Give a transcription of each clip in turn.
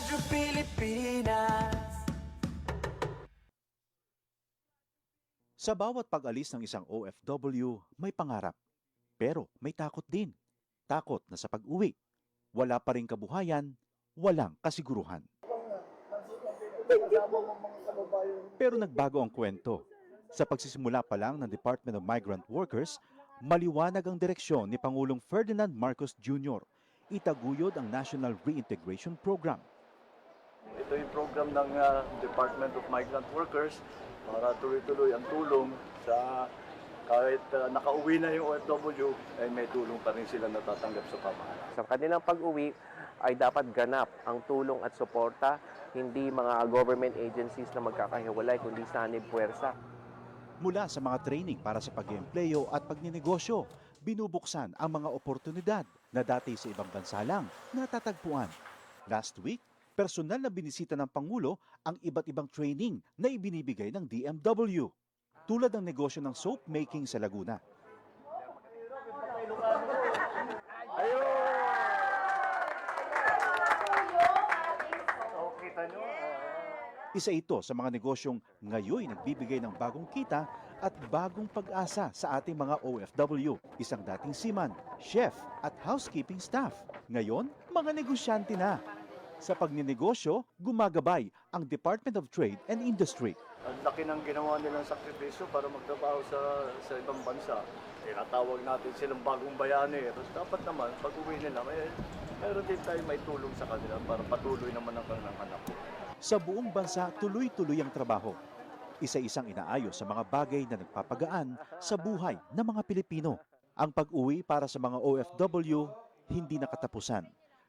Radyo Pilipinas. Sa bawat pag-alis ng isang OFW, may pangarap. Pero may takot din. Takot na sa pag-uwi, wala pa ring kabuhayan, walang kasiguruhan. Pero nagbago ang kwento. Sa pagsisimula pa lang ng Department of Migrant Workers, maliwanag ang direksyon ni Pangulong Ferdinand Marcos Jr. Itaguyod ang National Reintegration Program. Ito yung program ng Department of Migrant Workers para tuloy-tuloy ang tulong sa kahit nakauwi na yung OFW, ay may tulong pa rin sila natatanggap sa pamahalaan. Sa kanilang pag-uwi ay dapat ganap ang tulong at suporta, hindi mga government agencies na magkakahiwalay, kundi sanib puwersa. Mula sa mga training para sa pag-iempleyo at pagninegosyo, binubuksan ang mga oportunidad na dati sa ibang bansa lang natatagpuan. Last week, personal na binisita ng Pangulo ang iba't ibang training na ibinibigay ng DMW. Tulad ng negosyo ng soap making sa Laguna. Isa ito sa mga negosyong ngayon nagbibigay ng bagong kita at bagong pag-asa sa ating mga OFW. Isang dating seaman, chef at housekeeping staff. Ngayon, mga negosyante na. Sa pagninegosyo, gumagabay ang Department of Trade and Industry. Ang laki ng ginawa nilang sakripisyo para magtrabaho sa ibang bansa. Tinatawag natin silang bagong bayani. Tapos dapat naman, pag uwi nila, mayroon din tayo may tulong sa kanila para patuloy naman ang kanilang anak. Sa buong bansa, tuloy-tuloy ang trabaho. Isa-isang inaayos sa mga bagay na nagpapagaan sa buhay ng mga Pilipino. Ang pag-uwi para sa mga OFW, hindi nakatapusan,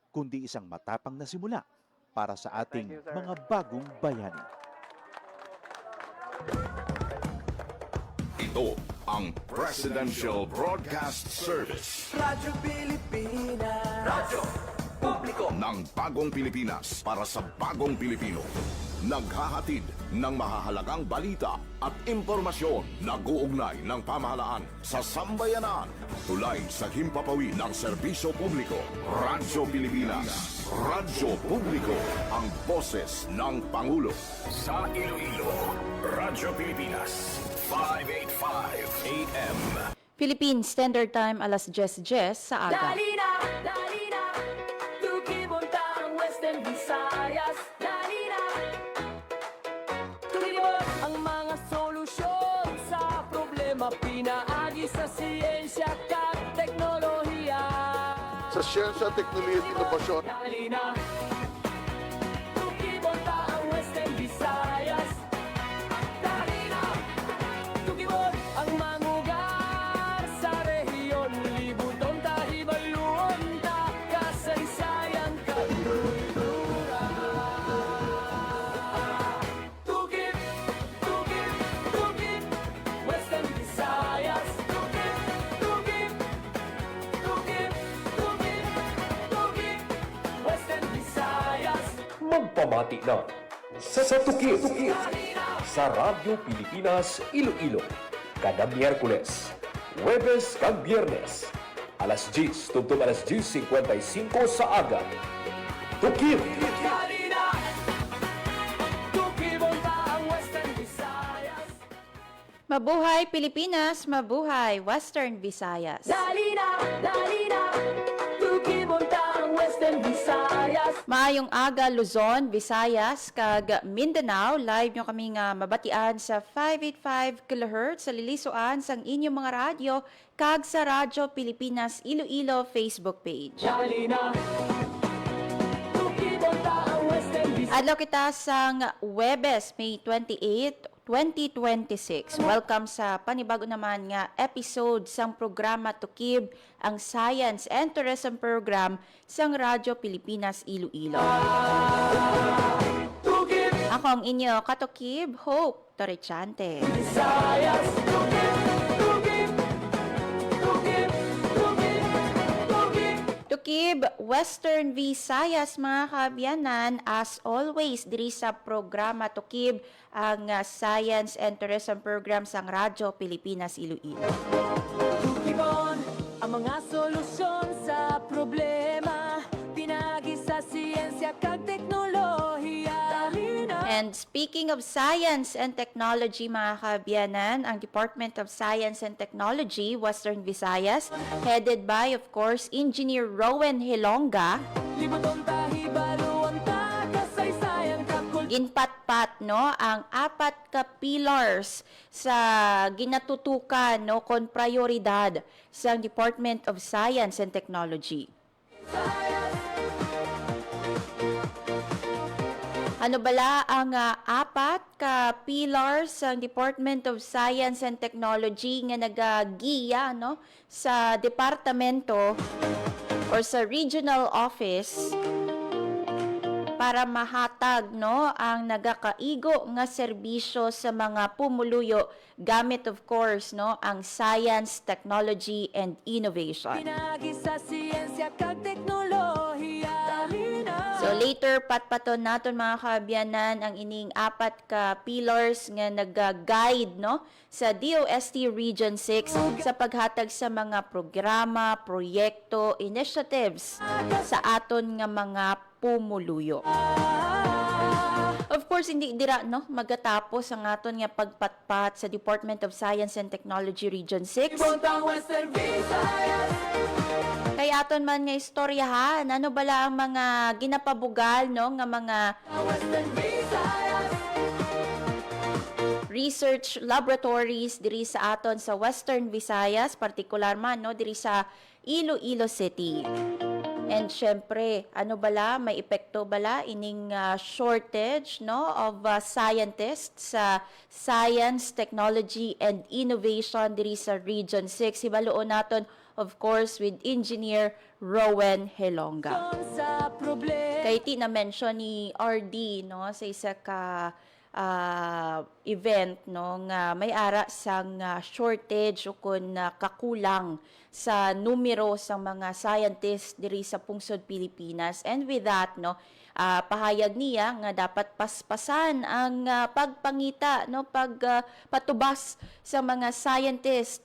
kundi isang matapang na simula para sa ating mga bagong bayani. Ito ang Presidential Broadcast Service. Radyo Pilipinas. Radyo Publiko Ng bagong Pilipinas para sa bagong Pilipino. Naghahatid ng mahahalagang balita at impormasyon na guugnay ng pamahalaan sa sambayanan. Tulay sa himpapawid ng serbisyo publiko. Radyo Pilipinas. Radyo Publiko. Ang boses ng Pangulo. Sa Iloilo, Radyo Pilipinas. 585 AM. Philippine Standard Time, alas 10:10 sa aga. Dali na, tukibonta ang Western Visayas. Dali na, tukibon ang mga solusyon sa problema. Pinaagi sa siyensya at teknolohiya. Sa siyensya, teknolohiya at inobasyon. Dali na, tukibonta ang Western Visayas. Dali na, tukibon ang mangugar sa rehiyon. Libuton tahibaluon ta kasaysayan kalulura. Tukib, tukib, tukib, Western Visayas. Tukib, tukib, tukib, tukib, tukib, Western Visayas. Magpamati na sa Tukib sa Radyo Pilipinas Iloilo kada Miyerkules, Huwebes kag Biyernes alas 10 tungtong alas 10:55 sa aga. Tukib! Dali na, tukibonta ang Western Visayas. Mabuhay Pilipinas, mabuhay Western Visayas. Dali na, tukibonta ang Western Visayas. Maayong aga Luzon, Visayas, kag Mindanao. Live nyo kami nga mabatian sa 585 kHz sa lilisuan sang inyong mga radyo kag sa Radyo Pilipinas Iloilo Facebook page. Dali na, tukibonta ang Western Visayas. Adlaw kita sang Huwebes, May 28, 2026. Welcome sa panibago naman nga episode sang programa Tukib, ang Science and Tourism Program sang Radyo Pilipinas Iloilo. Tukib, Ako ang inyo katukib, Hope Torrechante. Visayas. Tukib, tukib, tukib, tukib, tukib. Tukib, Western Visayas mga kaabyanan, as always, diri sa programa Tukib, ang Science and Tourism Program sang Radyo Pilipinas Iloilo. Tukibon ang mga solusyon sa problema. Pinagi sa siyensya kag teknolohiya. And speaking of science and technology, mga kabiyanan, ang Department of Science and Technology, Western Visayas, headed by, of course, Engineer Rowan Hilonga, Libutong tahi baluan ta kasaysayan kakul ginpatpat no ang 4 ka pillars sa ginatutukan no kon prioridad sa Department of Science and Technology. Ano bala ang 4 ka pillars sa Department of Science and Technology nga nagagiya no sa departamento or sa regional office para mahatag no ang nagakaigo nga serbisyo sa mga pumuluyo gamit of course no ang science, technology and innovation. pinagi sa siyensya kag teknolohiya. So later patpaton naton mga kaabyanan ang ining 4 ka pillars nga nag-guide no sa DOST Region 6 sa paghatag sa mga programa, proyekto, initiatives sa aton nga mga pumuluyo. Of course, hindi dira no magatapos ang aton nga pagpatpat sa Department of Science and Technology Region 6. Libuntang Western Visayas. Kay aton man nga istoryahan, ano bala ang mga ginapabugal no nga mga Western Visayas. research laboratories diri sa aton sa Western Visayas, partikular man no diri sa Iloilo City. And syempre, ano bala, may epekto bala ining shortage no of scientists sa science, technology and innovation diri sa Region 6. Hibaluon naton of course with Engineer Rowan Hilonga. Sa problema Kay ti na mention ni RD no sa isa ka event no nga may ara sang shortage o kun kakulang sa numero sa mga scientists diri sa pungsod Pilipinas. And with that no pahayag niya nga dapat paspasan ang pagpangita no patubas sa mga scientists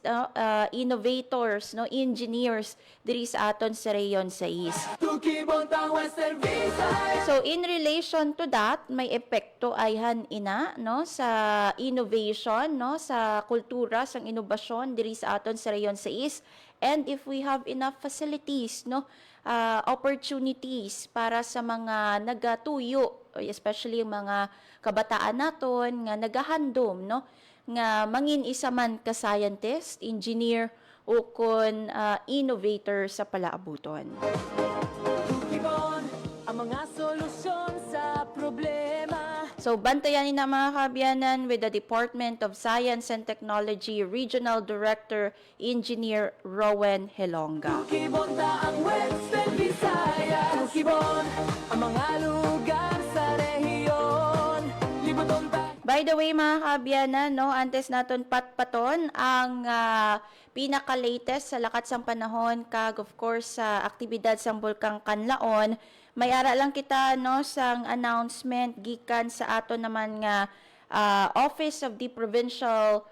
innovators no engineers diri sa aton sa Reyon 6. Tukibuntang Western Visayas. So in relation to that, may epekto ayhan ina no sa innovation no sa kultura sang inobasyon diri sa aton sa Reyon 6. And if we have enough facilities no opportunities para sa mga nagatuyo, especially yung mga kabataan naton nga nagahandom no nga mangin isa man ka scientist, engineer o kun innovator sa palaabuton. Tukibon ang mga solusyon sa problema. So, bantayan ni na mga kaabyanan with the Department of Science and Technology Regional Director, Engineer Rowan Hilonga. Tukibon ta ang Western Visayas. Tukibon ang mga lugar sa rehiyon. Libuton ta. By the way, mga kaabyanan, no, antes naton patpaton ang pinaka-latest sa lakat sang panahon kag of course sa aktibidad sang Bulkang Kanlaon. May ara lang kita no sang announcement gikan sa ato naman nga Office of the Provincial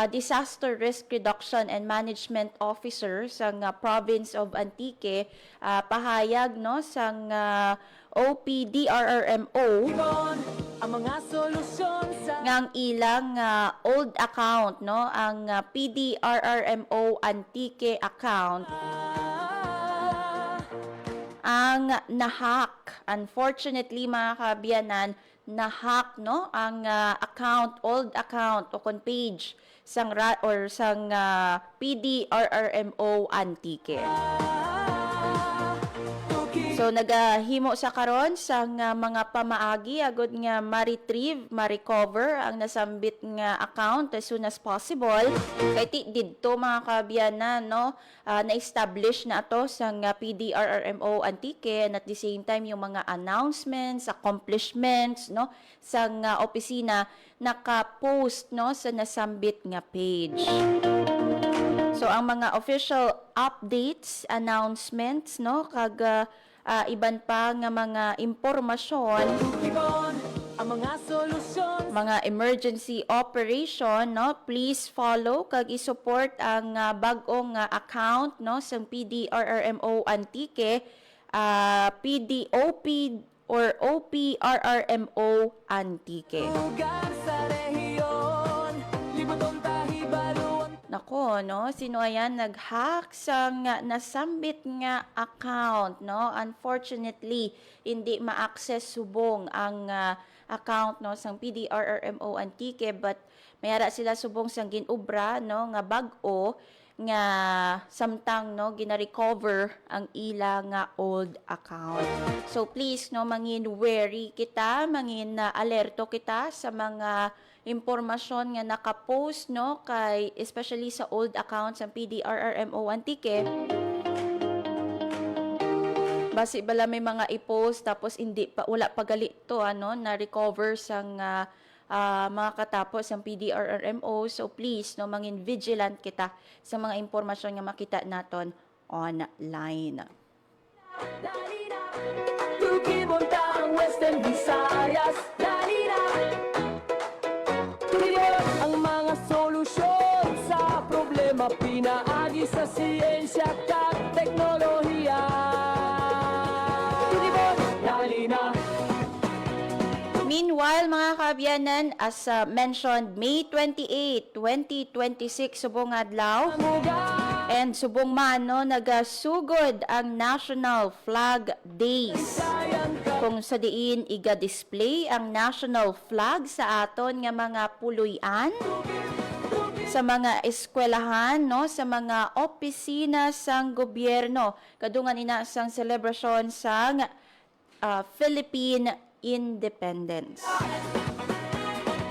Disaster Risk Reduction and Management Officer sang Province of Antique, pahayag no sang OPDRRMO Tukibon ang mga solusyon sa ngang ilang old account no ang PDRRMO Antique account ang nahack. Unfortunately, mga kaabyanan, nahack no ang account, old account o kon page sang PDRRMO Antique. So nagahimo sa karon sang mga pamaagi agud nga ma-retrieve, ma-recover ang nasambit nga account as soon as possible. Kay ti didto mga kaabyanan no na-establish na ato sang PDRRMO Antique, and at the same time yung mga announcements, accomplishments no sang opisina naka-post no sa nasambit nga page. So ang mga official updates, announcements no kag iban pa nga mga impormasyon, Tukibon ang mga solusyon mga emergency operation no, please follow kag i-support ang bag-ong account no sa PDRRMO Antique, PDOP or OPRRMO Antique. Lugar sa rehiyon, libutong tahi baluan. Nako, no? Sino ayan nag-hack sa nasambit nga account, no? Unfortunately, hindi ma-access subong ang account, no, sang PDRRMO Antique, but mayara sila subong sang ginubra, no, nga bag-o nga samtang, no, gina-recover ang ila nga old account. So please, no, mangin wary kita, mangin alerto kita sa mga impormasyon nga nakapost, no, kay especially sa old accounts ng PDRRMO Antique. Basi bala may mga i-post tapos hindi pa wala pa gali to na recover sang mga katapos ng PDRRMO. So please, no, mangin vigilant kita sa mga impormasyon nga makita naton online. Tukibonta ang Western Visayas, dalina. Tuloy ang mga solusyon sa problema, pinaagi sa siyensya at teknolohiya. Tulibon, dalina. Meanwhile, mga kaabyanan, as mentioned, May 28, 2026, subong adlaw, and subong man, no, nagasugod ang National Flag Days. Kung sa diin iga-display ang national flag sa aton nga mga puluyan, sa mga eskwelahan, no, sa mga opisina sang gobyerno, kadungan ina sang celebration sang Philippine Independence.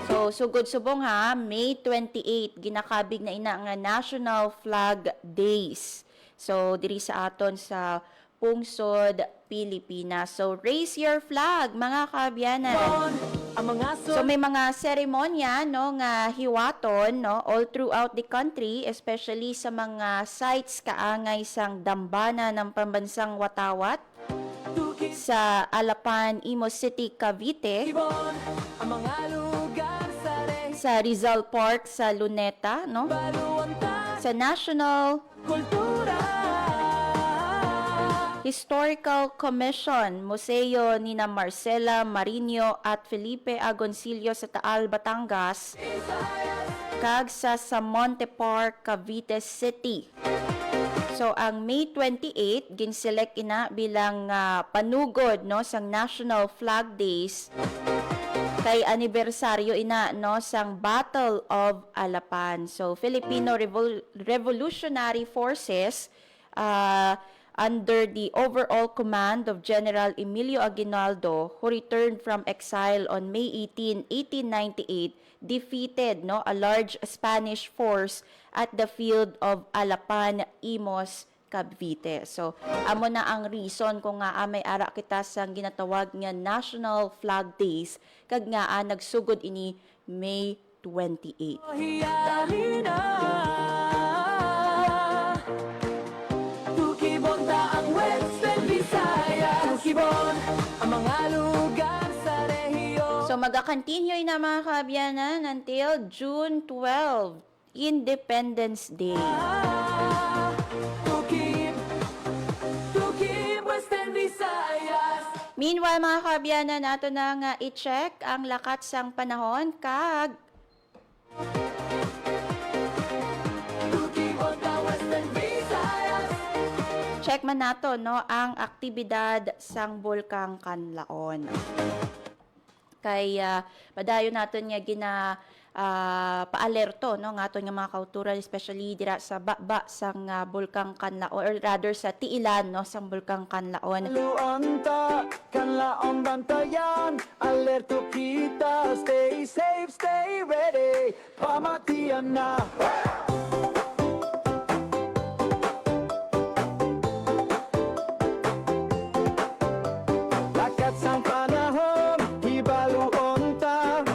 So, sugod subong ha, May 28, ginakabig na ina nga National Flag Days. So, diri sa aton sa pungsod, Pilipinas. So, raise your flag, mga kaabyanan. So, may mga seremonya, no, nga hiwaton, no, all throughout the country, especially sa mga sites kaangay sang dambana ng pambansang Watawat, sa Alapan, Imus City, Cavite, ang mga lugar sa rehiyon, sa Rizal Park sa Luneta, no? Sa National kultura. Historical Commission, Museo nina Marcela Marinho at Felipe Agoncillo sa Taal, Batangas, kag sa Monte Park, Cavite City. So ang May 28 ginselect ina bilang panugod, no, sang National Flag Days kay anibersaryo ina, no, sang Battle of Alapan. So Filipino Revolutionary Forces under the overall command of General Emilio Aguinaldo, who returned from exile on May 18, 1898, defeated, no, a large Spanish force at the field of Alapan, Imus, Cavite. So, amo na ang reason kung nga may ara kita sang ginatawag nga National Flag Days, kag nga nagsugod ini May 28. Hiyahina. Tukibon ta ang Western Visayas. Tukibon ang mga lugar sa rehiyon. So, mag-continue na mga kaabyanan until June 12, Independence Day. Tukib Western Visayas. Meanwhile, mga kaabyanan, nato na nga i-check ang lakat sang panahon kag Tukibon ta Western Visayas. check man nato, no, ang aktibidad sang Bulkang Kanlaon. Kay padayon naton nga paalerto, no, nga aton nga mga kauturan, especially dira sa baba sang Bulkang Kanlaon, or rather sa tiilan, no, sang Bulkang Kanlaon. Luanta, kanlaon bantayan, alerto kita, stay safe, stay ready, pamatian na. Lakat sang panahon, ibaluon ta,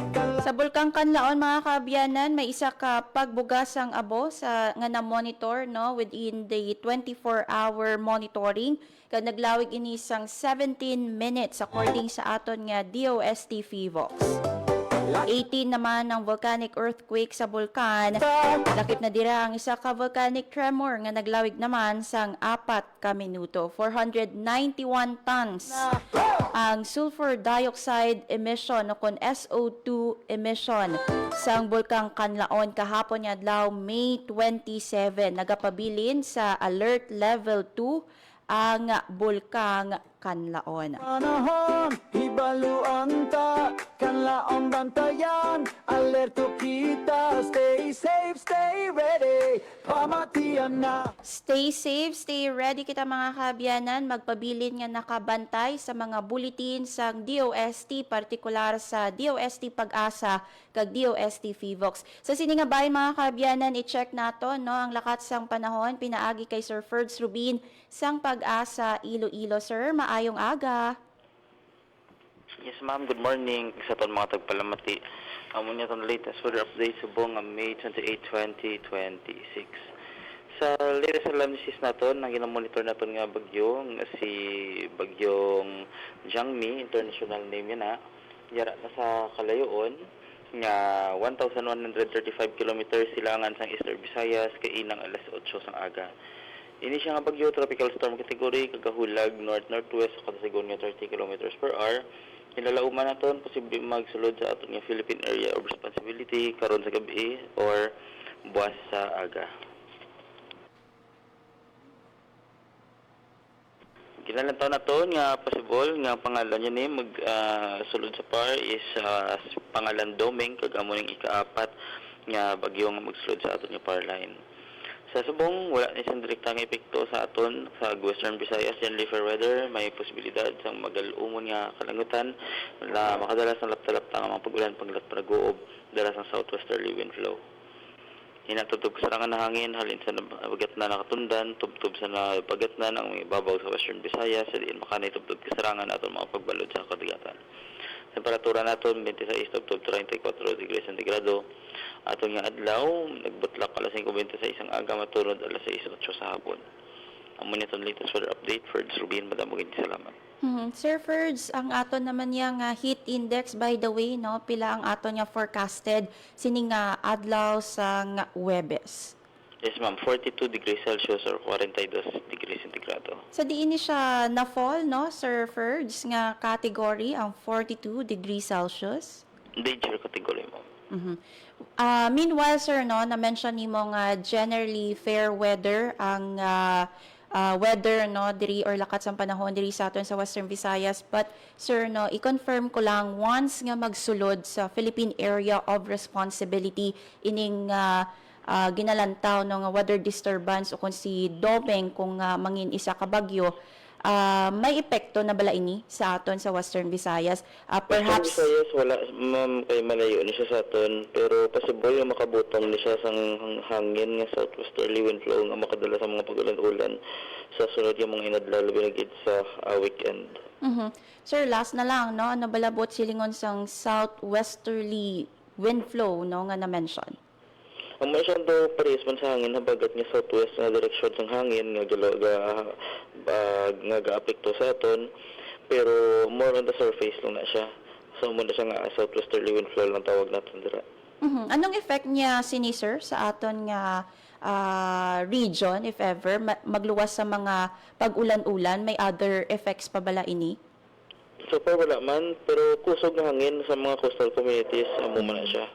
Sa Bulkang Kanlaon, mga kaabyanan, may isa ka pagbugasang abo sa nga na-monitor, no, within the 24-hour monitoring. Kag naglawig ini sang 17 minutes according sa aton nga DOST FIVOX. 18 naman ang volcanic earthquake sa bulkan. Lakip na dira ang isa ka volcanic tremor nga naglawig naman sang 4 ka minuto. 491 tons ang sulfur dioxide emission o kon SO2 emission sang bulkang Kanlaon kahapon nga adlaw May 27. Nagapabilin sa alert level 2 ang bulkang Kanlaon. Panahon, hibaluan ta, kanlaon bantayan, alerto kita, stay safe, stay ready, pamatian na. Stay safe, stay ready kita mga kaabyanan, magpabilin nga nakabantay sa mga bulletin sang DOST, partikular sa DOST Pag-asa kag DOST Fivox. Sa sini nga bahay mga kaabyanan, i-check nato no ang lakat sang panahon pinaagi kay Sir Ferds Rubin sang Pag-asa Iloilo. Sir, maayong aga. Yes ma'am, good morning sa ton mga tagpalamati. Amo niya ton latest weather update subong nga May 28, 2026. Sa latest alarmsis naton, ang ginamonitor naton nga bagyo nga si bagyong Jiangmi, international name yan yara na sa kalayoon nga 1,135 kilometers silangan sang Eastern Visayas kay inang alas 8 sang aga. Ini siya nga bagyo, tropical storm category, kagahulag north-northwest sa kasigon nga 30 km per hour. Hinalauman naton posible magsulod sa aton nga Philippine Area of Responsibility karon sa gabi or buwas sa aga. Kinalantaw naton nga possible nga pangalan niya ni magsulod sa PAR is pangalan Doming kag amo ning ika-4 nga bagyo nga magsulod sa aton nga PAR line. Sa subong, wala na isang direktang epekto sa aton sa Western Visayas, generally fair weather, may posibilidad sa magalumon nga kalangutan na makadalas ng lapta-lapta nga mga pagulan paglat paraguob dalas ng southwesterly wind flow. Hinatutog sa rangan na hangin, halin sa nabagat na nakatundan, tubtub sa nabagat na ang may babaw sa Western Visayas, sa diin makanay tubtub kasarangan aton mga pagbalod sa kadagatan. Temperatura naton 26 to 34 degrees centigrado. Aton nga adlaw nagbutlak alas 5:26 ang aga matunod alas 6:08 sa hapon. Amo ni ton latest weather update for Rubin, madamo gid salamat. Sir Ferds, ang aton naman niya nga heat index by the way no, pila ang aton nga forecasted sining nga adlaw sang Huwebes. Yes ma'am, 42 degrees Celsius or 42 degrees centigrado. Sa diin ni siya na fall no, Sir Ferds, nga category ang 42 degrees Celsius. Danger category mo. Meanwhile, sir, no, na-mention ni mo nga generally fair weather ang weather no diri or lakat sa panahon diri sa aton sa Western Visayas, but sir no i-confirm ko lang once nga magsulod sa Philippine Area of Responsibility ining ginalantaw no nga weather disturbance o kung si Domeng kung mangin isa ka bagyo, may epekto na bala ini sa aton sa Western Visayas. Perhaps Western Visayas wala ma'am kay malayo ni siya sa aton, pero possible nga makabutong ni siya sang hangin nga southwesterly wind flow nga makadala sa mga pagulan-ulan sa sunod yung mga inadlaw labi na gid sa weekend. Sir, last na lang no, ano balabot silingon sang southwesterly wind flow no nga na-mention? Ang may siyang daw parehas man sa hangin, habagat nga southwest nga direksyon ng hangin nga ga-apekto sa aton, pero more on the surface lang na siya. So muna siya nga southwesterly wind flow lang tawag natin dira. Anong effect niya sini sir sa aton nga region if ever magluwas sa mga pag-ulan-ulan, may other effects pa bala ini? So far wala man, pero kusog na hangin sa mga coastal communities, amo man na siya.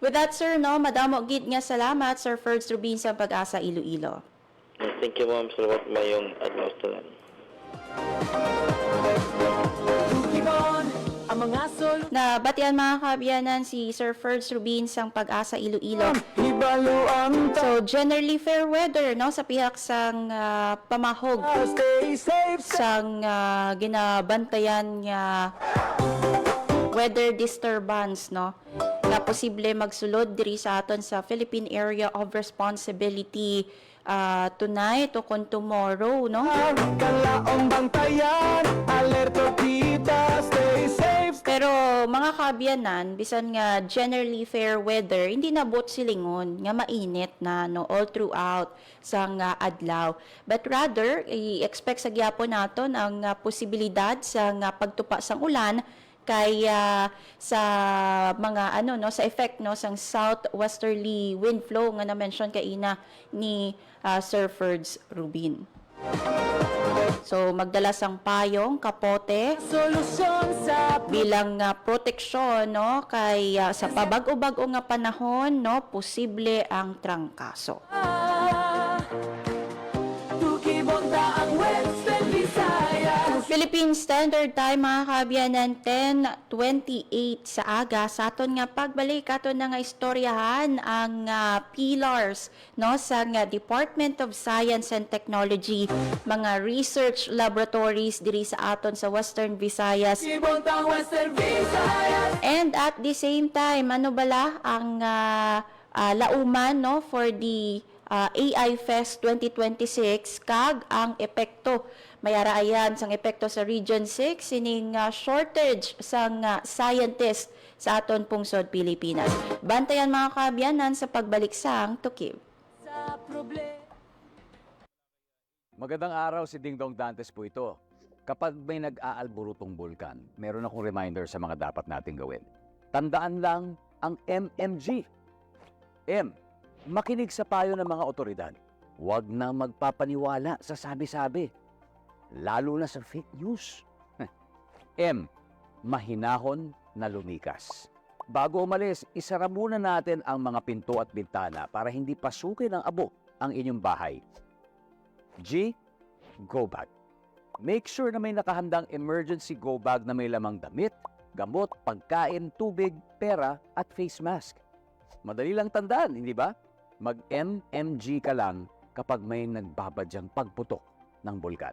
With that, sir, no, madamo gid nga salamat, Sir Ferds Rubin sa Pag-asa Iloilo. Thank you, ma'am. Salamat mayong adlaw tanan. Na batian mga kaabyanan si Sir Ferds Rubin sang Pag-asa Iloilo. So generally fair weather no sa pihak sang pamahog sang ginabantayan nga weather disturbance no na posible magsulod diri sa aton sa Philippine Area of Responsibility tonight o kung tomorrow, no? Pero mga kaabyanan, bisan nga generally fair weather, hindi na bot silingon nga mainit na no all throughout sa nga adlaw. But rather, i-expect sa gyapon naton ang posibilidad sa nga pagtupa sang ulan kaya sa mga sa effect sang southwesterly wind flow nga na-mention kaina ni Sir Ferds Rubin. So magdala sang payong, kapote Solusyon sa bilang proteksyon kay sa pabag-o-bag-o nga panahon posible ang trangkaso. Tukibonda ang Western Visayas. Philippine Standard Time mga kaabyanan, 10:28 sa aga. Sa aton nga pagbalik aton na nga istoryahan ang pillars sa nga Department of Science and Technology, mga research laboratories diri sa aton sa Western Visayas. Tukibonda ang Western Visayas. And at the same time, bala ang lauman for the AI Fest 2026 kag ang epekto mayara ayan sang epekto sa Region 6 sining shortage sang scientist sa aton pungsod Pilipinas. Bantayan mga kaabyanan sa pagbalik sang Tukib. Sa problema. Magandang araw, si Dingdong Dantes po ito. Kapag may nag-aalburutong bulkan, meron akong reminder sa mga dapat nating gawin. Tandaan lang ang MMG. M. Makinig sa payo ng mga otoridad. Huwag na magpapaniwala sa sabi-sabi. Lalo na sa fake news. M. Mahinahon na lumikas. Bago umalis, isara muna natin ang mga pinto at bintana para hindi pasukin ng abo ang inyong bahay. G. Go bag. Make sure na may nakahandang emergency go bag na may lamang damit, gamot, pagkain, tubig, pera at face mask. Madali lang tandaan, hindi ba? Mag-MMG ka lang kapag may nagbabadyang pagputok ng bulkan.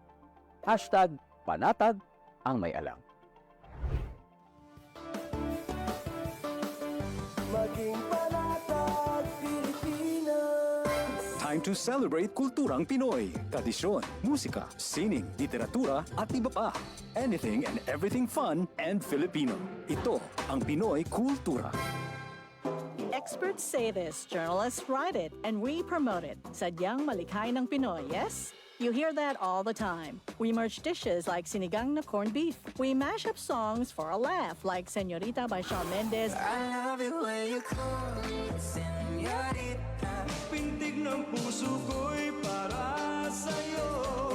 #panatag ang may alam. Maging panatag Pilipinas. Time to celebrate kulturang Pinoy. Tradisyon, musika, sining, literatura at iba pa. Anything and everything fun and Filipino. Ito ang Pinoy Kultura. Experts say this, journalists write it, and we promote it. Sadyang malikhay ng Pinoy, yes? You hear that all the time. We merge dishes like sinigang na corned beef. We mash up songs for a laugh like Señorita by Shawn Mendes. I love it when you call me señorita. Pintig ng puso ko'y para sa'yo.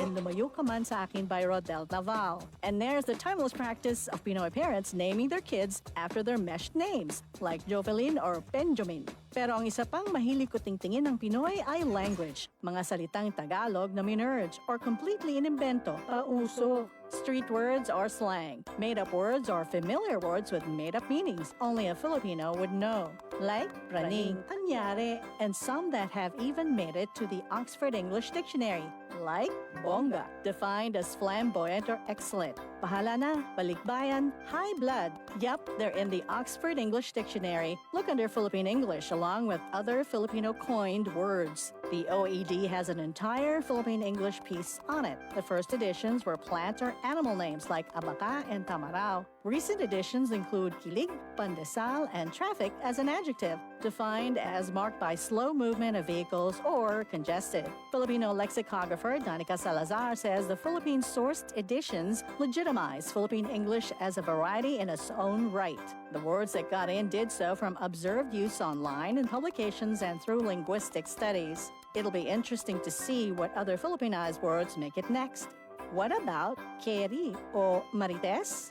And Lumayo Ka Man Sa Akin by Rodel Naval. And there's the timeless practice of Pinoy parents naming their kids after their meshed names, like Jovelyn or Benjamin. Pero ang isa pang mahilig ko tingtingin ng Pinoy ay language. Mga salitang Tagalog na minerge or completely inimbento, pauso. Street words or slang, made-up words or familiar words with made-up meanings only a Filipino would know. Like praning, anyare, and some that have even made it to the Oxford English Dictionary. Like bongga, defined as flamboyant or excellent. Bahala na, balikbayan, high blood. Yup, they're in the Oxford English Dictionary. Look under Philippine English along with other Filipino coined words. The OED has an entire Philippine English piece on it. The first editions were plant or animal names like abaca and tamarao. Recent editions include kilig, pandesal, and traffic as an adjective, defined as marked by slow movement of vehicles or congested. Filipino lexicographer Danica Salazar says the Philippine-sourced editions legitimize Philippine English as a variety in its own right. The words that got in did so from observed use online in publications and through linguistic studies. It'll be interesting to see what other Filipinized words make it next. What about Keri o Marites?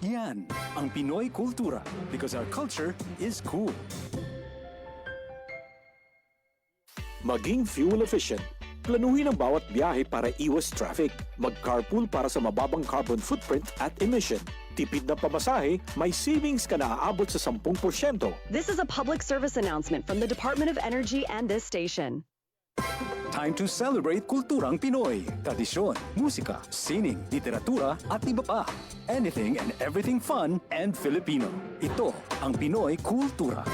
Yan ang Pinoy Kultura because our culture is cool. Maging fuel efficient. Planuhin ang bawat biyahe para iwas traffic. Mag-carpool para sa mababang carbon footprint at emission. Tipid na pamasahe, may savings ka na aabot sa 10%. This is a public service announcement from the Department of Energy and this station. Time to celebrate kulturang Pinoy. Tradisyon, musika, sining, literatura at iba pa. Anything and everything fun and Filipino. Ito ang Pinoy Kultura.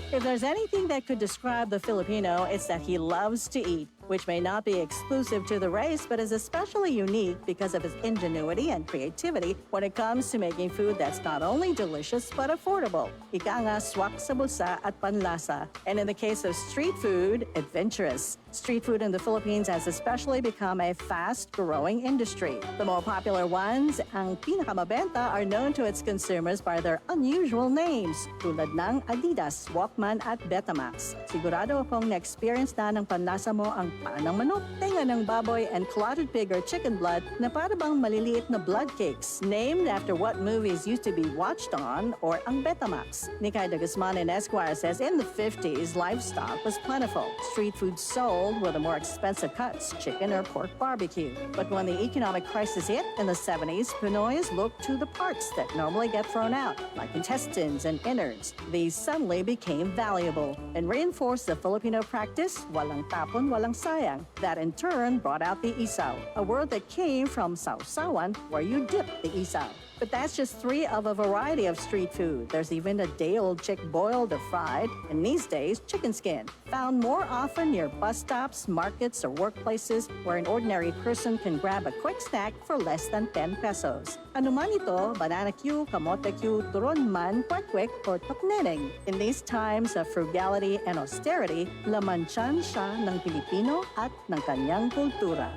If there's anything that could describe the Filipino, it's that he loves to eat, which may not be exclusive to the race, but is especially unique because of his ingenuity and creativity when it comes to making food that's not only delicious, but affordable. Ika nga, swak sa busa at panlasa. And in the case of street food, adventurous. Street food in the Philippines has especially become a fast-growing industry. The more popular ones, ang pinakamabenta, are known to its consumers by their unusual names, tulad ng Adidas, Walkman at Betamax. Sigurado akong na-experience na ng panlasa mo ang paa ng manok, tenga ng baboy, and clotted pig or chicken blood na para bang maliliit na blood cakes, named after what movies used to be watched on, or ang Betamax. Nikay de Guzman in Esquire says in the 50s, livestock was plentiful. Street food sold were the more expensive cuts, chicken or pork barbecue. But when the economic crisis hit in the 70s, Pinoys looked to the parts that normally get thrown out, like intestines and innards. These suddenly became valuable and reinforced the Filipino practice, walang tapon, walang sayang. That in turn brought out the isaw, a word that came from sausawan, where you dip the isaw. But that's just 3 of a variety of street food. There's even a day-old chick boiled or fried, and these days, chicken skin, found more often near bus stops, markets, or workplaces where an ordinary person can grab a quick snack for less than 10 pesos. Ano man ito, banana Q, kamote Q, turon man, kwek-kwek, or tokneneng. In these times of frugality and austerity, lamansyan siya ng Pilipino at ng kanyang kultura.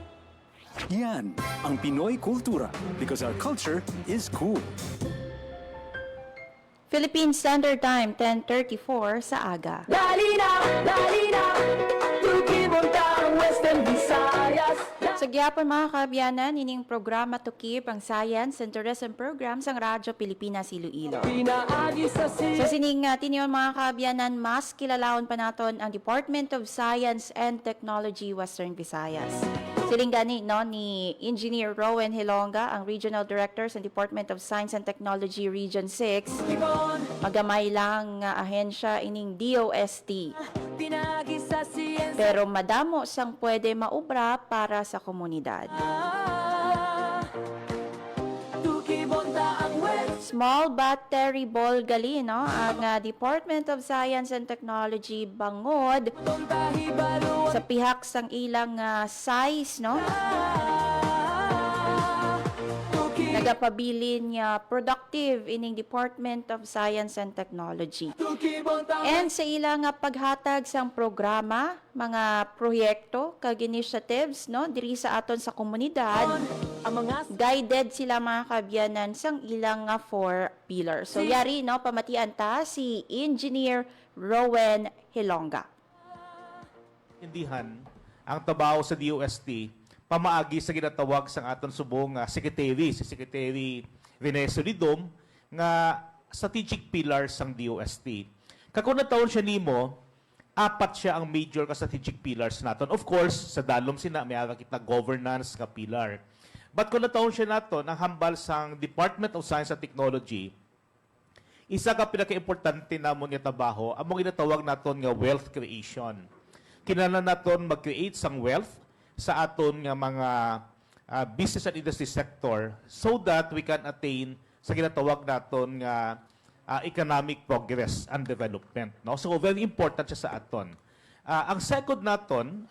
Yan ang Pinoy kultura because our culture is cool. Philippine Standard Time, 10:34 sa aga. Lalina, tukibonta ang Western Visayas. Sa gyapon mga kaabyanan, ining programa Tukib ang Science and Tourism Program sang Radyo Pilipinas Iloilo. Pinaagi sa Sa sining tinyon mga kaabyanan, mas kilalawon pa naton ang Department of Science and Technology Western Visayas. Siling gani no ni Engineer Rowan Hilonga, ang Regional Director sa Department of Science and Technology Region 6. Magamay lang nga ahensya ining DOST. Pinaagi sa siyensya. Pero madamo sang pwede maubra para sa komunidad. Tukibonta ang West. Small battery ball gali no ang Department of Science and Technology bangod Tontahi baluan. sa pihak sang ilang size no. Nagapabilin nga productive ining Department of Science and Technology. Tukibonta And sa ilang paghatag sang programa, mga proyekto, kag initiatives no diri sa aton sa komunidad, ang mga guided sila mga kabyanan sang ilang 4 pillars. So yari no pamatian ta si Engineer Rowan Hilonga. Indihan ang trabaho sa DOST pamaagi sa ginatawag sang aton subong secretary, si Secretary Rene Solidum nga strategic pillars sang DOST. Kakuna taon siya nimo, 4 siya ang major ka strategic pillars naton. Of course, sa dalom sina may ara kita governance ka pillar. But kung nataon siya naton ang hambal sang Department of Science and Technology, isa ka pinaka-importante namon nga trabaho among ginatawag naton nga wealth creation. Kinahanglan naton mag-create sang wealth sa aton nga mga business and industry sector so that we can attain sa ginatawag naton nga economic progress and development. No? So very important siya sa aton. Ang second naton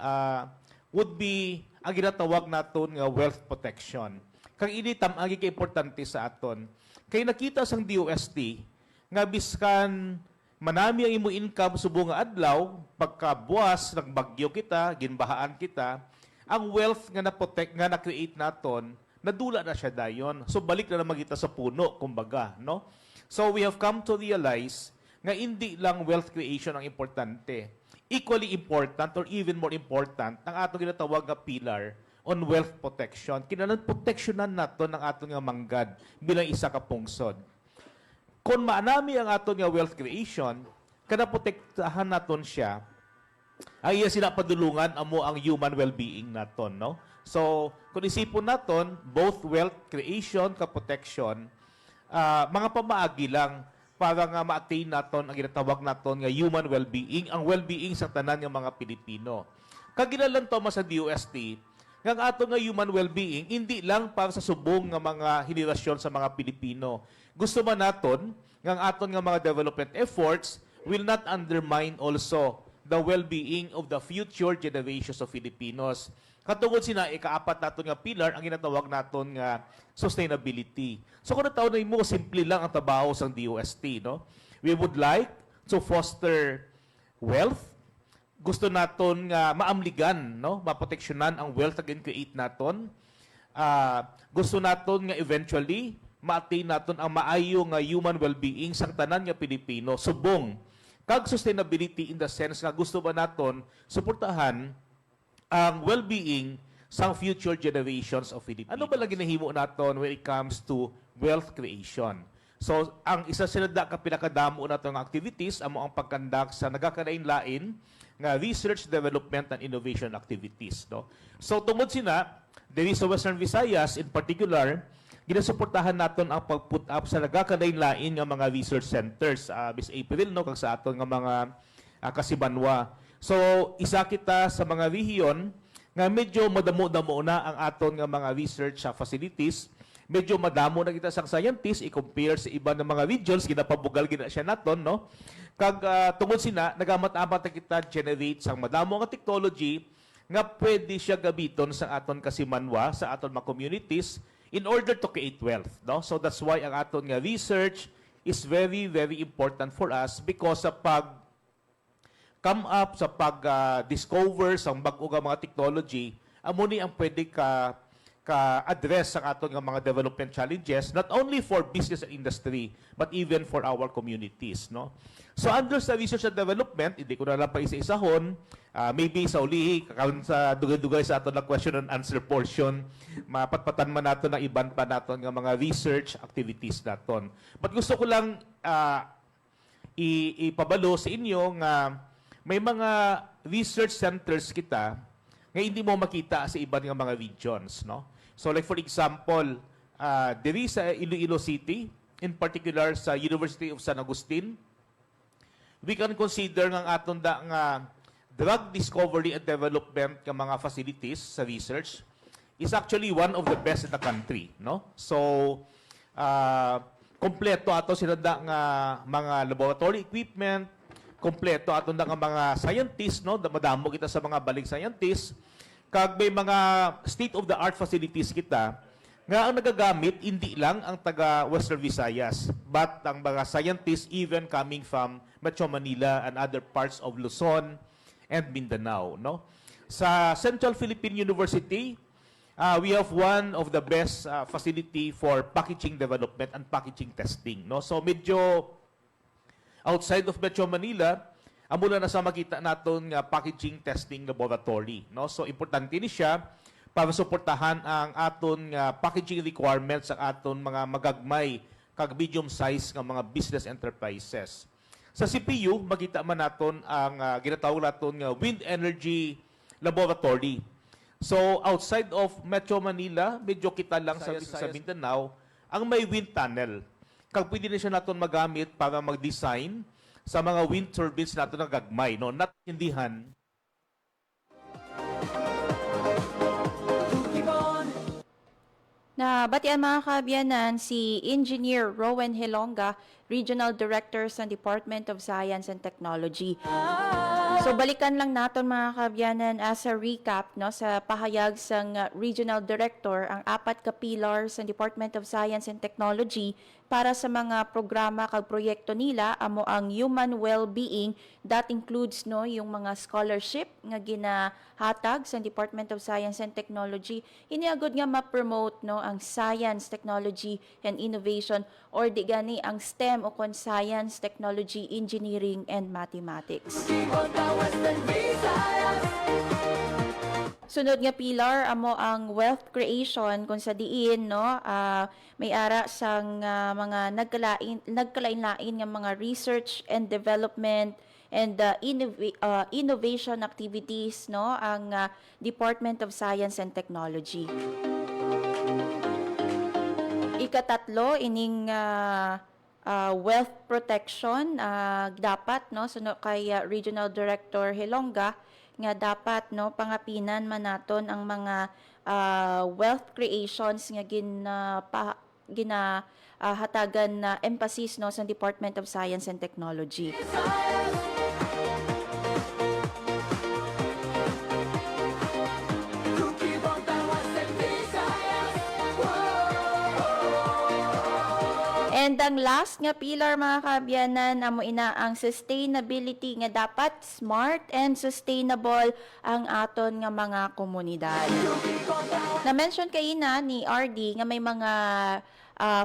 would be ang ginatawag naton nga wealth protection. Kang ini ang importante sa aton. Kay nakita sang DOST nga biskan manami ang imo income subong nga adlaw pagkabuas ng bagyo kita, ginbahaan kita, ang wealth nga na-protect nga na-create naton, nadula na siya dayon. So balik na naman kita sa puno, kumbaga, no? So we have come to realize nga hindi lang wealth creation ang importante. Equally important or even more important ang atong ginatawag nga pillar on wealth protection. Kinahanglan proteksyonan naton ang atong nga manggad bilang isa ka pungsod. Kung maanami ang aton nga wealth creation, kada protektahan naton siya, ay iya sila padulungan amo ang human well-being naton, no? So, kung isipon naton, both wealth creation ka protection, mga pamaagi lang para nga ma-attain naton ang ginatawag naton nga human well-being, ang well-being sa tanan nga mga Pilipino. Kaginalan to sa DOST, nga ang ato nga human well-being, hindi lang para sa subong nga mga henerasyon sa mga Pilipino. Gusto man naton, nga ang aton nga mga development efforts will not undermine also the well-being of the future generations of Filipinos. Katungod sina, ika-4 naton nga pillar, ang ginatawag naton nga sustainability. So kung nataon na mo, simple lang ang trabaho sa DOST. No? We would like to foster wealth, gusto naton nga maamligan, no, maproteksyonan ang wealth again create naton. Gusto naton nga eventually ma-attain naton ang maayo nga human well-being sa tanan nga Pilipino, subong kag sustainability in the sense nga gusto ba naton suportahan ang well-being sa future generations of Filipinos. Ano ba lang ginahimo naton when it comes to wealth creation? So, ang isa sila ka pinakadamo nato nga activities amo ang pagkandak sa nagakalain-lain nga research, development, and innovation activities. No? So, tungod sina, diri sa Western Visayas in particular, ginasuportahan naton ang pag-put up sa nagakalain-lain nga mga research centers. Bis April, no, kag sa aton nga mga kasibanwa. So, isa kita sa mga rehiyon nga medyo madamo-damo na ang aton nga mga research facilities. Medyo madamo na kita sa scientists i-compare sa iba ng mga regions, ginapabugal gina siya naton, no? Kag tungod sina nagamat-amat kita generate sang madamo nga technology nga pwede siya gabiton sa aton kasimanwa, sa aton mga communities in order to create wealth, no? So that's why ang aton nga research is very very important for us because sa pag come up sa pag-discover sa bag-o nga mga technology, amo ni ang pwede ka-address ang aton nga mga development challenges not only for business and industry but even for our communities, no? So under sa research and development, hindi ko na lang pa isa-isahon, maybe sa ulihi karon sa dugay-dugay sa aton na question and answer portion, mapatpatan man nato ng iban pa naton nga mga research activities naton. But gusto ko lang ipabalo sa inyo nga may mga research centers kita nga hindi mo makita sa iban nga mga regions, no? So like for example, diri sa Iloilo City, in particular sa University of San Agustin, we can consider nga aton nga drug discovery and development nga mga facilities sa research is actually one of the best in the country, no? So kompleto ato sila nga mga laboratory equipment, kompleto aton nga mga scientists, no? Madamo kita sa mga baling scientists. Kag may mga state-of-the-art facilities kita nga ang nagagamit hindi lang ang taga Western Visayas but ang mga scientists even coming from Metro Manila and other parts of Luzon and Mindanao, no? Sa Central Philippine University, we have one of the best facility for packaging development and packaging testing, no? So medyo outside of Metro Manila, amula na sa makita naton nga packaging testing laboratory, no? So importante ni siya para suportahan ang aton nga packaging requirements sa aton mga magagmay kag medium size nga mga business enterprises. Sa CPU makita man naton ang ginatawag naton nga wind energy laboratory. So outside of Metro Manila, medyo kita lang sa Mindanao ang may wind tunnel. Kag pwede na siya naton magamit para mag-design sa mga wind turbines nato na gagmay, no? Natindihan. Na batian mga kabiyanan si Engineer Rowan Hilonga, Regional Director sa Department of Science and Technology. So balikan lang naton mga kabiyanan as a recap, no, sa pahayag sang Regional Director ang 4 ka pillars sa Department of Science and Technology para sa mga programa kag proyekto nila amo ang human well-being that includes, no, yung mga scholarship nga ginahatag sa Department of Science and Technology. Iniagod nga ma-promote, no, ang science, technology and innovation or di gani ang STEM o kon science, technology, engineering and mathematics. Sunod nga pillar amo ang wealth creation kung sa diin, no, may ara sang mga nagkalain-lain nga mga research and development and innovation activities, no, ang Department of Science and Technology. Ikatatlo ining wealth protection dapat, no, sunod kay Regional Director Hilonga nga dapat, no, pangapinan man naton ang mga wealth creations nga hatagan na emphasis, no, sa Department of Science and Technology. And ang last nga pillar mga kaabyanan, amo ina ang sustainability nga dapat smart and sustainable ang aton nga mga komunidad. Na-mention kaina ni RD nga may mga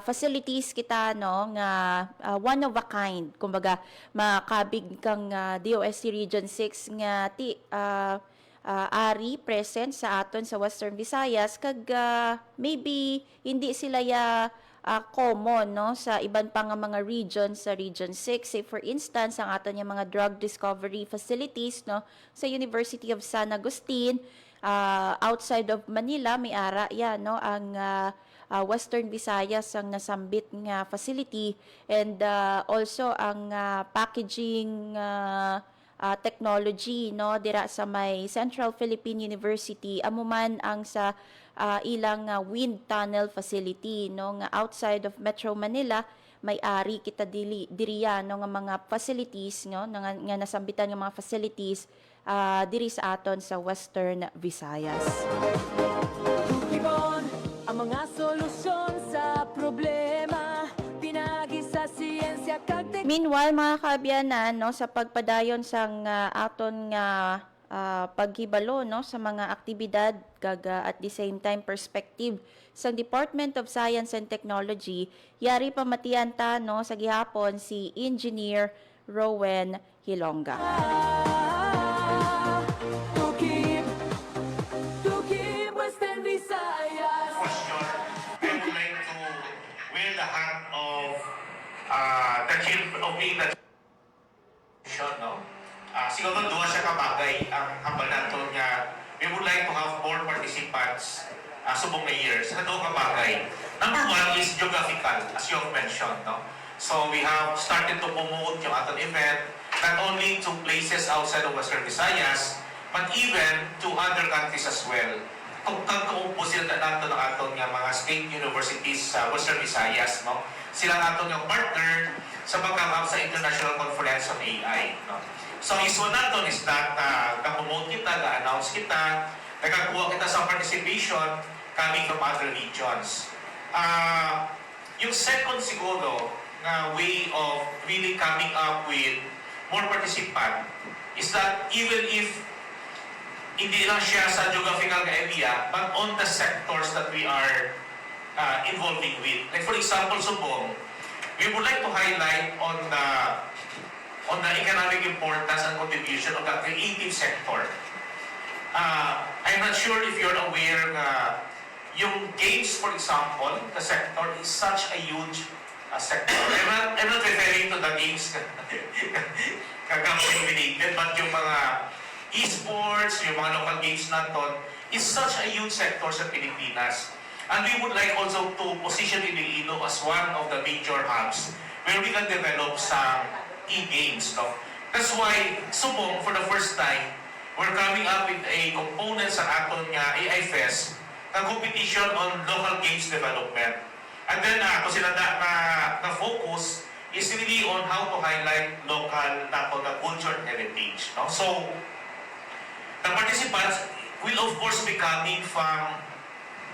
facilities kita no nga one of a kind, kumbaga makabig kang DOST Region 6 nga ari present sa aton sa Western Visayas kag maybe hindi sila common no sa iban pa nga mga regions sa Region 6. Say for instance ang aton yung mga drug discovery facilities no sa University of San Agustin outside of Manila, may ara yan no ang Western Visayas ang nasambit nga facility, and also ang packaging technology no dira sa may Central Philippine University, amuman ang sa ilang wind tunnel facility no nga outside of Metro Manila, may ari kita diriya no nga mga facilities no nga nasambitan nga mga facilities diri sa aton sa Western Visayas. Ibon ang mga solusyon sa problema, pinagi sa siyensya kag Meanwhile, mga kaabyanan, no, sa pagpadayon sang aton nga paghibalo no sa mga aktibidad kag at the same time perspective sa Department of Science and Technology, yari pamatian ta no sa gihapon si Engineer Rowen Hilonga. Tukib Western Visayas. Question. I would like to wear the hat of the chief of being the no? Siguro doon siya kabagay ang hambal nato nga we would like to have more participants subong na years. Sa doon kabagay. Number one is geographical, as you have mentioned. No? So we have started to promote yung aton event not only to places outside of Western Visayas, but even to other countries as well. Kung kaupo sila nato ng aton nga mga state universities sa Western Visayas, no? Sila aton nga partner sa pagkakap sa International Conference on AI. No? So ang isuan natin is that na-promote kita, na-announce kita, nagkakuha kita sa participation coming from other regions. Yung second siguro na way of really coming up with more participant is that even if hindi lang siya sa geographical area, but on the sectors that we are involving with. Like for example, Subong, we would like to highlight on the economic importance and contribution of the creative sector. I'm not sure if you're aware na yung games, for example, the sector is such a huge sector. I'm not referring to the games kagambling related, but yung mga esports, yung mga local games natin, is such a huge sector sa Pilipinas. And we would like also to position Iloilo as one of the major hubs where we can develop some e-games. No? That's why, Subong, for the first time, we're coming up with a component sa aton nga AI Fest na competition on local games development. And then, kung sila na focus is really on how to highlight local nato na culture and heritage. No? So, the participants will of course be coming from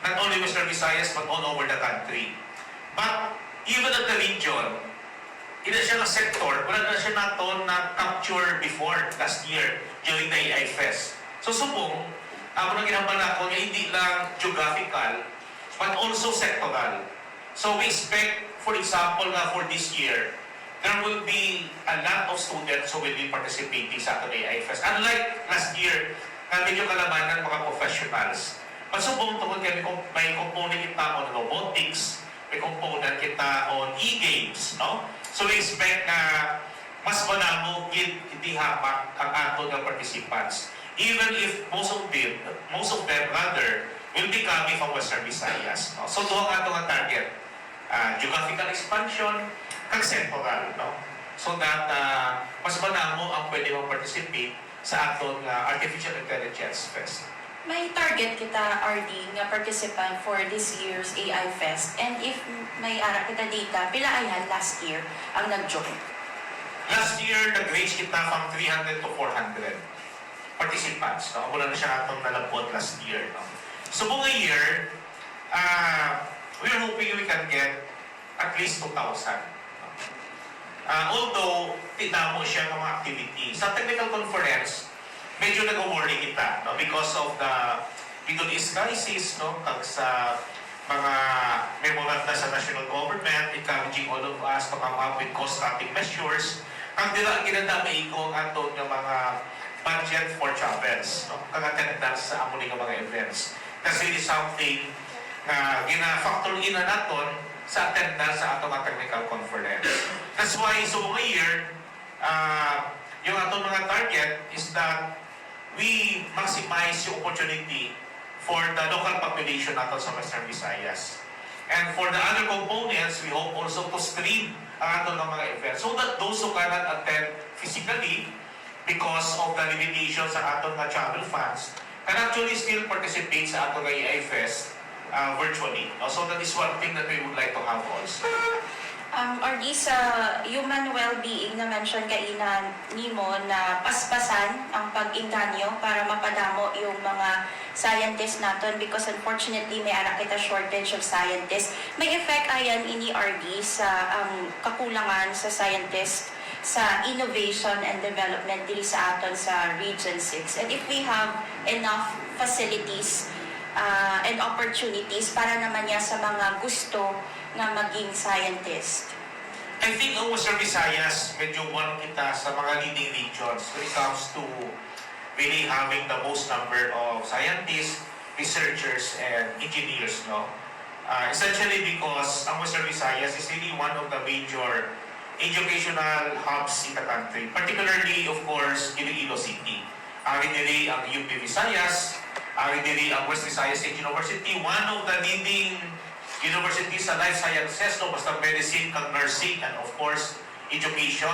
not only Western Visayas but all over the country. But even at the region, ina siya na sector, wala na siya nato na capture before last year during the AI Fest. So Subong, ako nang ginambal ako niya hindi lang geographical but also sectoral. So we expect, for example, for this year, there will be a lot of students who will be participating sa ating AI Fest. Unlike last year, na medyo kalabanan mga professionals. Pasubong tungkol kami kung may component kita on robotics, may component kita on e-games, no? So we expect na mas manamo hindi hamak ang ato ng participants. Even if most of them rather will be coming from Western Visayas. No? So doon ang ato target. Geographical expansion, kag sectoral, no? So that mas manamo ang pwede mag-participate sa atong Artificial Intelligence Fest. May target kita, RD, nga participant for this year's AI Fest. And if may ara kita data, pila ayan last year ang nag-join? Last year, nag-range kita from 300 to 400 participants. No? Wala na siya atong nalabot last year. No? So, buong year, we're hoping we can get at least 2,000. Although, tignan mo siya ng mga activity. Sa technical conference, medyo nag-worry kita, no? Because of the Middle East crisis, no? Kag sa mga memoranda sa national government, encouraging all of us to come up with cost-cutting measures. Ang dila, kinanda maikong ato ng mga budget for travels, no? Kag attendance sa among mga events. Kasi it is something na gina-factor in na naton sa attendance sa atong technical conference. That's why, so mga year, yung atong mga target is that we maximize yung opportunity for the local population natin sa Western Visayas. And for the other components, we hope also to stream ang atong mga events so that those who cannot attend physically because of the limitations sa atong travel funds can actually still participate sa atong EI Fest virtually. So that is one thing that we would like to have also. RD, sa human well-being na mention kainan nimo na paspasan ang pag-inganyo para mapadamo yung mga scientists naton because unfortunately may anak kita shortage of scientists. May effect ayan ini RD sa kakulangan sa scientists sa innovation and development dili sa aton sa Region 6. And if we have enough facilities and opportunities para naman niya sa mga gusto na maging scientist? I think ang Western Visayas, medyo one kita sa mga leading regions when it comes to really having the most number of scientists, researchers, and engineers, no? Essentially because ang Western Visayas is really one of the major educational hubs in the country, particularly, of course, Iloilo City. Dili ang UP Visayas, dili ang West Visayas State University, one of the leading universities sa life sciences, no, basta medicine, kag nursing, and of course, education.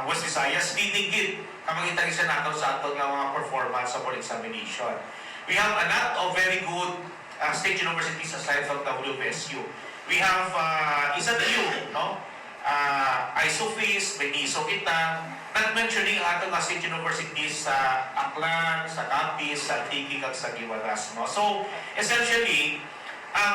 West Visayas, leading gid, kamangitang isa nato sa ato nga mga performance sa board examination. We have a lot of very good state universities aside from WVSU. We have ISATU, no? ISOFIS, Beniso kita, not mentioning ang ato nga state universities sa Aklan, sa Capiz, sa Antique, kag sa Giwaras, no? So, essentially,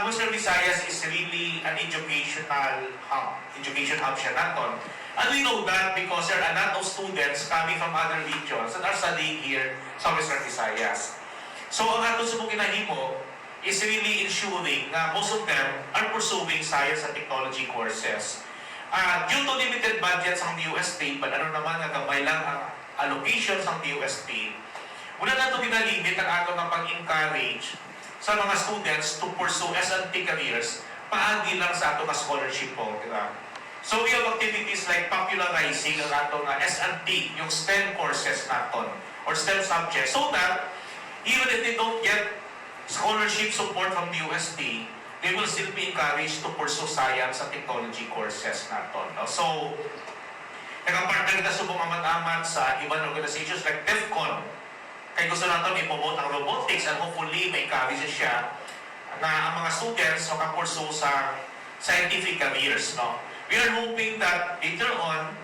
Western Visayas is really an educational hub siya naton. And we know that because there are a lot of students coming from other regions that are studying here sa Western Visayas. So ang ato sa kinahimo is really ensuring na most of them are pursuing science and technology courses. Due to limited budgets ng DOST, but ano naman nga gamay lang ang allocations ng DOST, wala na ito ginalimit ang ato ng pag-encourage sa mga students to pursue S&T careers, paagi lang sa ato na scholarship program. So we have activities like popularizing ang ato na S&T, yung STEM courses naton, or STEM subjects, so that even if they don't get scholarship support from the UST, they will still be encouraged to pursue science and technology courses naton. No? So, nakapartner kita sa mga amat-amat sa ibang organizations like DEFCON, kaya gusto natin i-promote ang robotics and hopefully may encourage siya na ang mga students makapursu sa scientific careers. No? We are hoping that later on,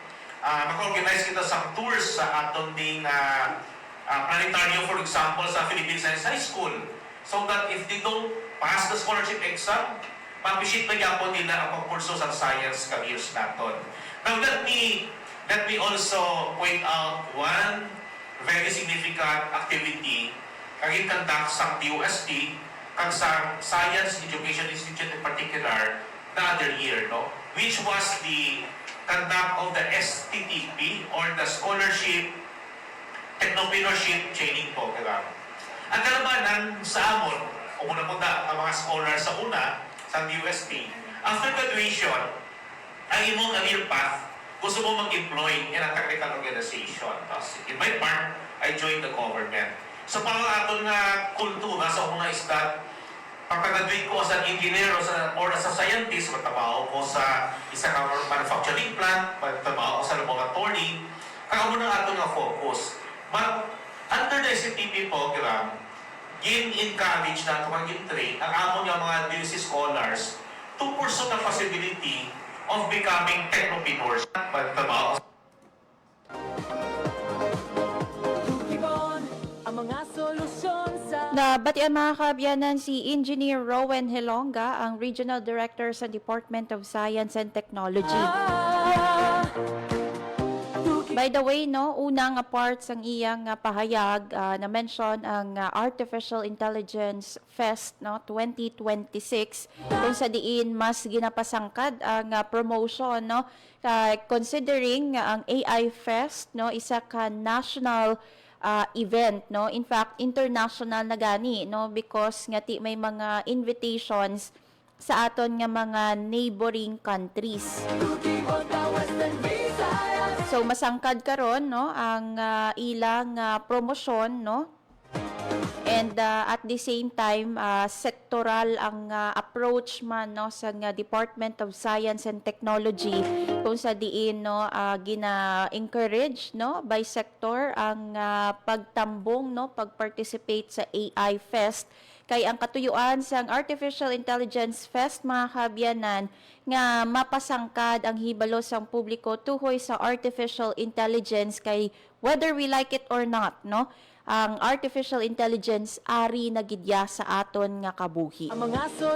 mag-organize kita sa tours sa atong ding planetarium, for example, sa Philippine Science High School. So that if they don't pass the scholarship exam, mapisit na yapon nila ang pagpursu sa science careers natin. Now let me also point out one very significant activity kang i-conduct sa DOST kang sa Science Education Institute in particular the other year, no? Which was the conduct of the STTP or the Scholarship Technopreneurship Training Program. Ang kalabanan sa amon, umuna-muna ang mga scholars sa una sa DOST, after graduation, ang imong career path gusto mo mag-employ in a technical organization. In my part, I joined the government. So parang ato na kultura sa una is that pagka-graduate ko as an engineer or as a scientist, magtrabaho ko sa isang manufacturing plant, magtrabaho ko sa laboratory, kaya mo na ato nga focus. But under the STTP program, gin-encourage na ito mag-train ang amon yung mga DOST scholars to pursue the possibility of becoming technopreneurs. Pagtrabaho. Tukibon ang mga solusyon sa Nabatian mga kaabyanan si Engineer Rowan Hilonga, ang Regional Director sa Department of Science and Technology. By the way, no, unang part sang iyang pahayag na mention ang Artificial Intelligence Fest no 2026 kung sa diin mas ginapasangkad ang promotion no considering ang AI Fest no isa ka national event no, in fact international na gani no, because ngati may mga invitations sa aton nga mga neighboring countries. So masangkad karon no ang ilang promosyon no, and at the same time sectoral ang approach man no sa Department of Science and Technology kung sa diin no gina-encourage no by sector ang pagtambong no pag-participate sa AI Fest. Kay ang katuyuan sang Artificial Intelligence Fest mga kaabyanan nga mapasangkad ang hibalo sang publiko tuhoy sa artificial intelligence kay whether we like it or not no, ang artificial intelligence ari na gidya sa aton nga kabuhi.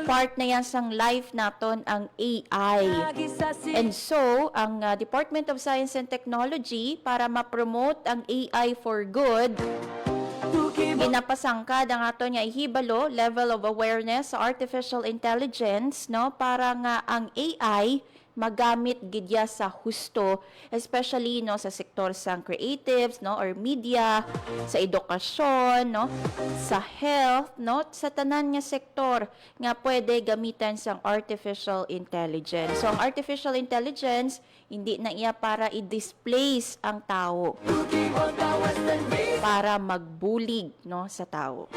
Part na yan sang life naton ang AI. And so, ang Department of Science and Technology para ma-promote ang AI for good, ginapasangkad ang aton nga ihibalo level of awareness sa artificial intelligence no para nga ang AI magamit gidya sa husto, especially no sa sektor sang creatives no or media, sa edukasyon no, sa health no, sa tanan nga sektor nga pwede gamitan sang artificial intelligence. So ang artificial intelligence hindi na iya para i-displace ang tao, para magbulig no sa tao.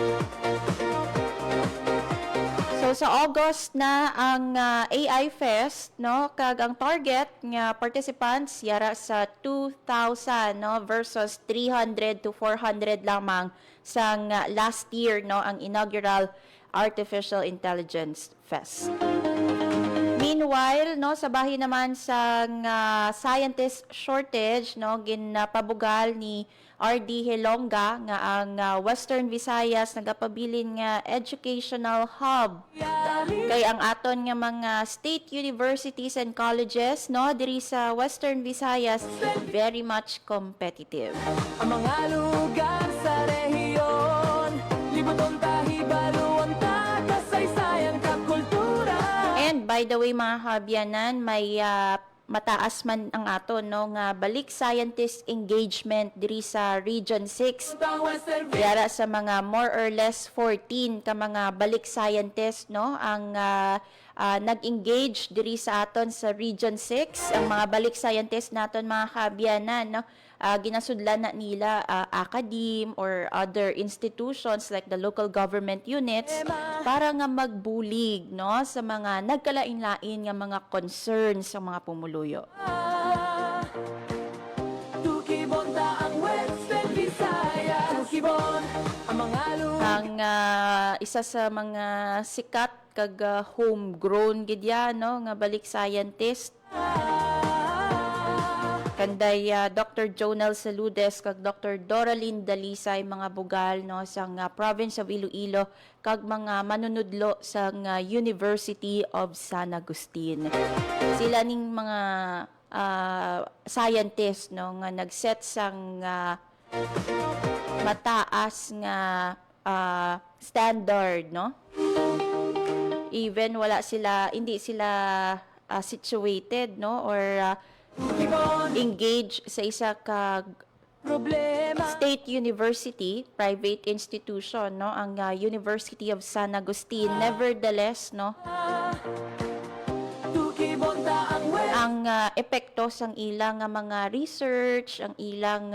So sa August na ang AI Fest no, kag ang target nga participants yara sa 2,000 no versus 300 to 400 lamang sang last year no ang inaugural Artificial Intelligence Fest. Meanwhile, no, sa bahin naman sa scientist shortage, no, ginapabugal ni RD Hilonga nga ang Western Visayas nagapabilin nga educational hub. Kay ang aton nga mga state universities and colleges, no, diri sa Western Visayas very much competitive. Ang mga lugar sa rehiyon, libuton tahibaluan ta kasaysayan kakultura. And by the way mga kaabyanan, may mataas man ang aton no nga balik scientist engagement diri sa Region 6. Yara sa mga more or less 14 ka mga balik scientist no ang nag-engage diri sa aton sa Region 6. Ang mga balik scientist naton mga kaabyanan no, ginasudlan na nila academe or other institutions like the local government units para nga magbulig no sa mga nagkalain-lain nga mga concerns sa mga pumuluyo. Ang isa sa mga sikat kag homegrown gid yan no nga balik scientist kanday Dr. Jonel Saludes kag Dr. Doralyn Dalisay mga bugal no sang province of Iloilo kag mga manunudlo sang University of San Agustin. Sila ning mga scientist no nga nagset sang mataas nga standard no. Even hindi sila situated no or engage sa isa ka state university, private institution no ang University of San Agustin. Nevertheless no ang epekto sang ilang mga research, ang ilang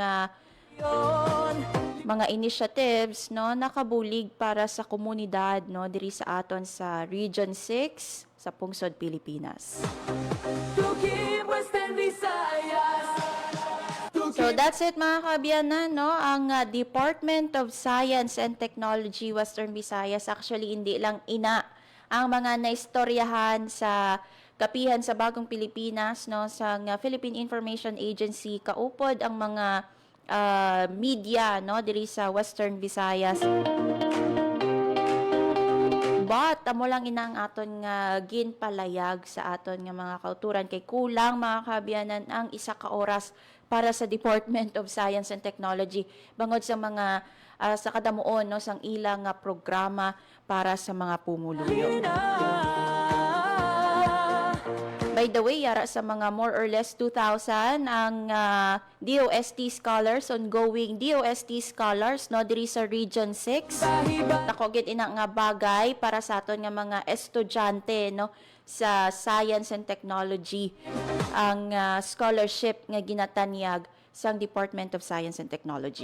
mga initiatives no nakabulig para sa komunidad no diri sa aton sa Region 6 sa Pungsod, Pilipinas. So that's it mga kaabyanan no, ang Department of Science and Technology Western Visayas actually hindi lang ina ang mga naistoryahan sa kapihan sa Bagong Pilipinas no sa Philippine Information Agency kaupod ang mga media no diri sa Western Visayas. But amo lang ina ang aton nga ginpalayag sa aton nga mga kauturan kay kulang mga kaabyanan ang 1 ka oras para sa Department of Science and Technology bangod sa mga sa kadamuon no sang ilang nga programa para sa mga pumuluyo. By the way, yara sa mga more or less 2,000 ang DOST scholars, ongoing DOST scholars, no, diri sa Region 6. Nakogit ina nga bagay para sa aton nga mga estudyante, no, sa Science and Technology, ang scholarship nga ginatanyag sang Department of Science and Technology.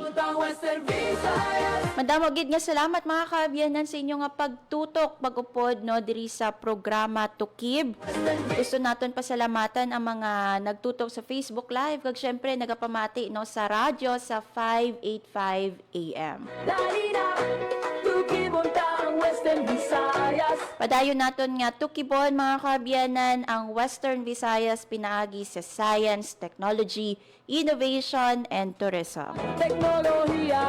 Madamo gid nga salamat mga kaabyanan sa inyo nga pagtutok, pag-upod no diri sa programa Tukib. Gusto naton pasalamatan ang mga nagtutok sa Facebook Live kag syempre nagapamati no sa radyo sa 585 AM. Padayon naton nga tukibon mga kaabyanan ang Western Visayas pinaagi sa Science, Technology, Innovation, and Tourism. Teknolohiya.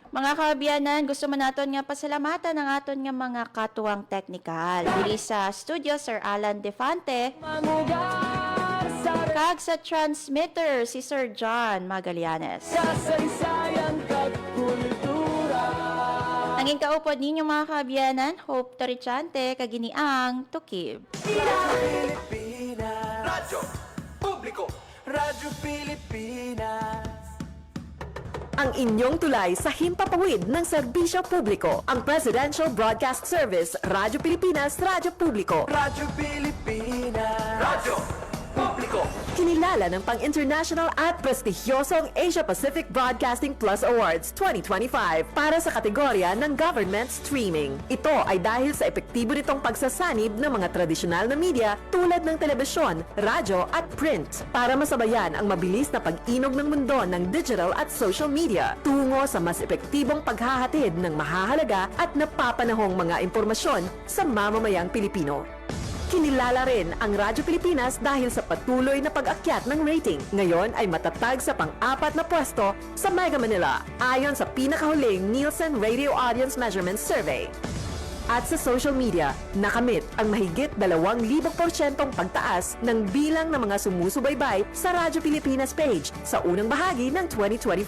Mga kaabyanan, gusto man naton nga pasalamatan ang aton nga mga katuwang teknikal. Diri sa studio, Sir Alan Defante. Kag sa transmitter, si Sir John Magallanes. Nanging kaupod ninyo mga kaabyanan, Hope Torichante, kaginiang Tukib. Radyo Publiko. Radyo Pilipinas. Ang inyong tulay sa himpapawid ng serbisyo publiko. Ang Presidential Broadcast Service, Radyo Pilipinas, Radyo Publiko. Radyo Pilipinas. Radyo Publiko. Kinilala ng pang-international at prestigyosong Asia Pacific Broadcasting Plus Awards 2025 para sa kategorya ng Government Streaming. Ito ay dahil sa epektibo nitong pagsasanib ng mga tradisyonal na media tulad ng telebisyon, radyo at print para masabayan ang mabilis na pag-inog ng mundo ng digital at social media tungo sa mas epektibong paghahatid ng mahahalaga at napapanahong mga impormasyon sa mamamayang Pilipino. Kinilala rin ang Radyo Pilipinas dahil sa patuloy na pag-akyat ng rating. Ngayon ay matatag sa pang-4 na pwesto sa Mega Manila ayon sa pinakahuling Nielsen Radio Audience Measurement Survey. At sa social media, nakamit ang mahigit 2,000% pagtaas ng bilang ng mga sumusubaybay sa Radyo Pilipinas page sa unang bahagi ng 2025.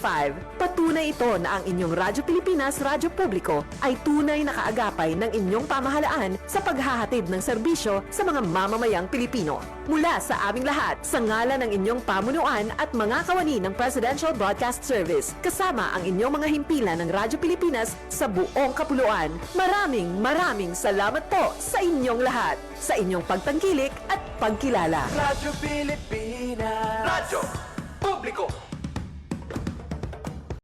Patunay ito na ang inyong Radyo Pilipinas Radyo Publiko ay tunay na kaagapay ng inyong pamahalaan sa paghahatid ng serbisyo sa mga mamamayang Pilipino. Mula sa aming lahat, sa ngalan ng inyong pamunuan at mga kawani ng Presidential Broadcast Service, kasama ang inyong mga himpilan ng Radyo Pilipinas sa buong kapuluan, Maraming salamat po sa inyong lahat, sa inyong pagtangkilik at pagkilala. Radyo Pilipinas. Radyo Publiko.